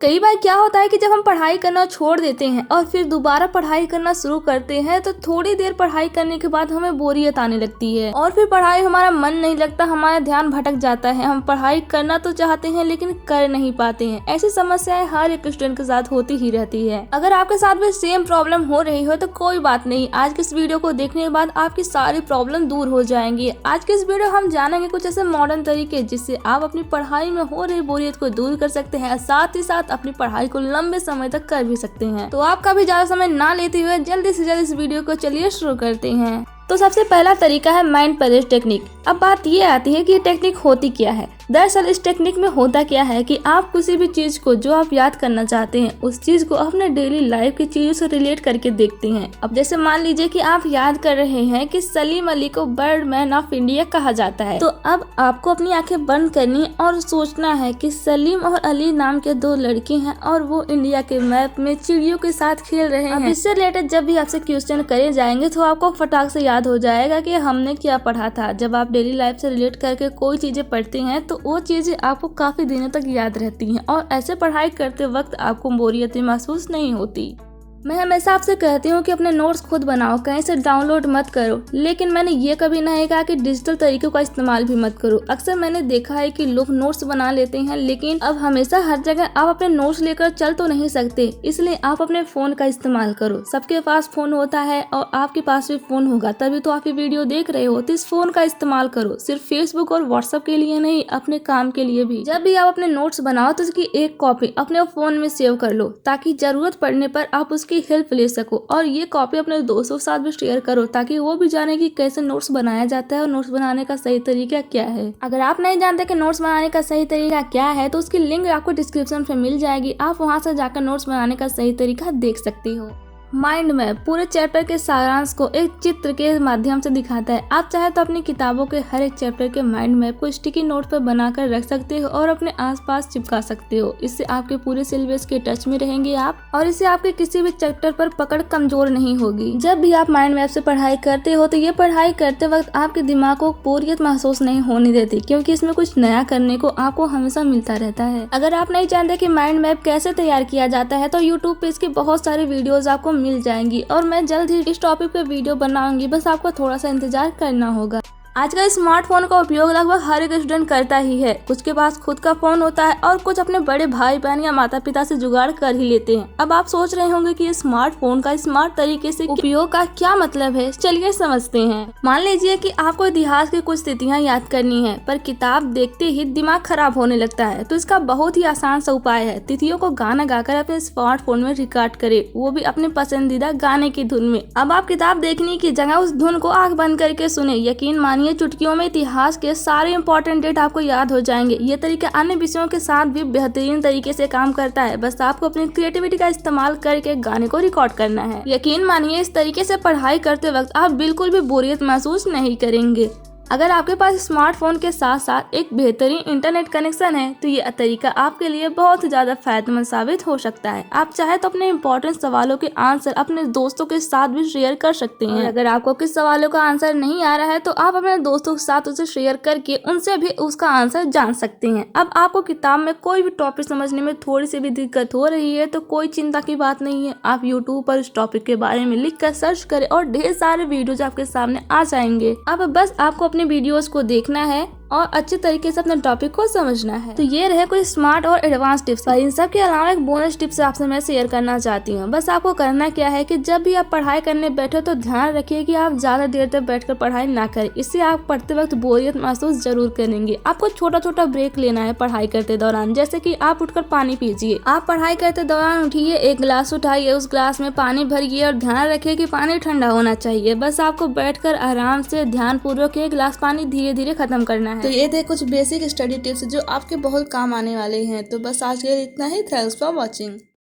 कई बार क्या होता है कि जब हम पढ़ाई करना छोड़ देते हैं और फिर दोबारा पढ़ाई करना शुरू करते हैं तो थोड़ी देर पढ़ाई करने के बाद हमें बोरियत आने लगती है और फिर पढ़ाई हमारा मन नहीं लगता, हमारा ध्यान भटक जाता है। हम पढ़ाई करना तो चाहते हैं लेकिन कर नहीं पाते हैं। ऐसी समस्याएं हर एक स्टूडेंट के साथ होती ही रहती है। अगर आपके साथ भी सेम प्रॉब्लम हो रही हो तो कोई बात नहीं, आज के इस वीडियो को देखने के बाद आपकी सारी प्रॉब्लम दूर हो जाएंगी। आज के इस वीडियो हम जानेंगे कुछ ऐसे मॉडर्न तरीके जिससे आप अपनी पढ़ाई में हो रही बोरियत को दूर कर सकते हैं, साथ ही साथ अपनी पढ़ाई को लंबे समय तक कर भी सकते हैं। तो आपका भी ज्यादा समय ना लेते हुए जल्दी से जल्दी इस वीडियो को चलिए शुरू करते हैं। तो सबसे पहला तरीका है माइंड पजेस टेक्निक। अब बात ये आती है कि ये टेक्निक होती क्या है। दरअसल इस टेक्निक में होता क्या है कि आप किसी भी चीज को जो आप याद करना चाहते हैं उस चीज को अपने डेली लाइफ की चीजों से रिलेट करके देखते हैं। अब जैसे मान लीजिए कि आप याद कर रहे हैं कि सलीम अली को बर्ड मैन ऑफ इंडिया कहा जाता है, तो अब आपको अपनी आंखें बंद करनी और सोचना है कि सलीम और अली नाम के दो लड़के हैं और वो इंडिया के मैप में चिड़ियों के साथ खेल रहे हैं। इससे रिलेटेड जब भी आपसे क्वेश्चन करे जाएंगे तो आपको फटाक से याद हो जाएगा कि हमने क्या पढ़ा था। जब आप डेली लाइफ से रिलेट करके कोई चीजें पढ़ते हैं तो वो चीजें आपको काफी दिनों तक याद रहती हैं और ऐसे पढ़ाई करते वक्त आपको बोरियत महसूस नहीं होती। मैं हमेशा आपसे कहती हूँ कि अपने नोट्स खुद बनाओ, कहीं से डाउनलोड मत करो, लेकिन मैंने ये कभी नहीं कहा कि डिजिटल तरीकों का इस्तेमाल भी मत करो। अक्सर मैंने देखा है कि लोग नोट्स बना लेते हैं, लेकिन अब हमेशा हर जगह आप अपने नोट्स लेकर चल तो नहीं सकते, इसलिए आप अपने फोन का इस्तेमाल करो। सबके पास फोन होता है और आपके पास भी फोन होगा, तभी तो आप ये वीडियो देख रहे हो। तो इस फोन का इस्तेमाल करो, सिर्फ फेसबुक और व्हाट्सएप के लिए नहीं, अपने काम के लिए भी। जब भी आप अपने नोट्स बनाओ तो उसकी एक कॉपी अपने फोन में सेव कर लो ताकि जरूरत पड़ने पर आप उसकी हेल्प ले सको, और ये कॉपी अपने दोस्तों के साथ भी शेयर करो ताकि वो भी जाने कि कैसे नोट्स बनाया जाता है और नोट्स बनाने का सही तरीका क्या है। अगर आप नहीं जानते कि नोट्स बनाने का सही तरीका क्या है तो उसकी लिंक आपको डिस्क्रिप्शन में मिल जाएगी, आप वहां से जाकर नोट्स बनाने का सही तरीका देख सकती हो। माइंड मैप पूरे चैप्टर के सारांश को एक चित्र के माध्यम से दिखाता है। आप चाहे तो अपनी किताबों के हर एक चैप्टर के माइंड मैप को स्टिकी नोट पर बनाकर रख सकते हो और अपने आसपास चिपका सकते हो। इससे आपके पूरे सिलेबस के टच में रहेंगे आप, और इससे आपके किसी भी चैप्टर पर पकड़ कमजोर नहीं होगी। जब भी आप माइंड मैप से पढ़ाई करते हो तो ये पढ़ाई करते वक्त आपके दिमाग को बोरियत महसूस नहीं होने देती, क्योंकि इसमें कुछ नया करने को आपको हमेशा मिलता रहता है। अगर आप नहीं जानते कि माइंड मैप कैसे तैयार किया जाता है तो यूट्यूब पे इसकी बहुत सारी वीडियोज आपको मिल जाएंगी और मैं जल्द ही इस टॉपिक पे वीडियो बनाऊंगी, बस आपको थोड़ा सा इंतजार करना होगा। आजकल स्मार्टफोन का उपयोग लगभग हर एक स्टूडेंट करता ही है। कुछ के पास खुद का फोन होता है और कुछ अपने बड़े भाई बहन या माता पिता से जुगाड़ कर ही लेते हैं। अब आप सोच रहे होंगे कि स्मार्टफोन का स्मार्ट तरीके से उपयोग का क्या मतलब है, चलिए समझते हैं। मान लीजिए कि आपको इतिहास की कुछ तिथियां याद करनी है, पर किताब देखते ही दिमाग खराब होने लगता है, तो इसका बहुत ही आसान सा उपाय है। तिथियों को गाना गाकर अपने स्मार्टफोन में रिकॉर्ड करें, वो भी अपने पसंदीदा गाने की धुन में। अब आप किताब देखने की जगह उस धुन को आंख बंद करके सुने, यकीन मानिए चुटकियों में इतिहास के सारे इंपॉर्टेंट डेट आपको याद हो जाएंगे। ये तरीका अन्य विषयों के साथ भी बेहतरीन तरीके से काम करता है, बस आपको अपनी क्रिएटिविटी का इस्तेमाल करके गाने को रिकॉर्ड करना है। यकीन मानिए इस तरीके से पढ़ाई करते वक्त आप बिल्कुल भी बोरियत महसूस नहीं करेंगे। अगर आपके पास स्मार्टफोन के साथ साथ एक बेहतरीन इंटरनेट कनेक्शन है तो ये तरीका आपके लिए बहुत ज्यादा फायदेमंद साबित हो सकता है। आप चाहे तो अपने इम्पोर्टेंट सवालों के आंसर अपने दोस्तों के साथ भी शेयर कर सकते हैं। अगर आपको किस सवालों का आंसर नहीं आ रहा है तो आप अपने दोस्तों के साथ उसे शेयर करके उनसे भी उसका आंसर जान सकते हैं। अब आपको किताब में कोई भी टॉपिक समझने में थोड़ी सी भी दिक्कत हो रही है तो कोई चिंता की बात नहीं है। आप यूट्यूब पर इस टॉपिक के बारे में लिख कर सर्च करें और ढेर सारे वीडियोज आपके सामने आ जाएंगे। अब बस आपको अपने वीडियोस को देखना है और अच्छे तरीके से अपने टॉपिक को समझना है। तो ये रहे कुछ स्मार्ट और एडवांस टिप्स, पर इन सब के अलावा एक बोनस टिप्स आपसे मैं शेयर करना चाहती हूँ। बस आपको करना क्या है कि जब भी आप पढ़ाई करने बैठो तो ध्यान रखिए कि आप ज्यादा देर तक बैठकर पढ़ाई ना करें, इससे आप पढ़ते वक्त बोरियत महसूस जरूर करेंगे। आपको छोटा छोटा ब्रेक लेना है पढ़ाई करते दौरान, जैसे कि आप उठकर पानी पीजिए। आप पढ़ाई करते दौरान उठिए, एक गिलास उठाइए, उस गिलास में पानी भरिए और ध्यान रखिए कि पानी ठंडा होना चाहिए। बस आपको बैठकर आराम से ध्यान पूर्वक एक गिलास पानी धीरे धीरे खत्म करना है। तो ये थे कुछ बेसिक स्टडी टिप्स जो आपके बहुत काम आने वाले हैं। तो बस आज के लिए इतना ही। Thanks for watching.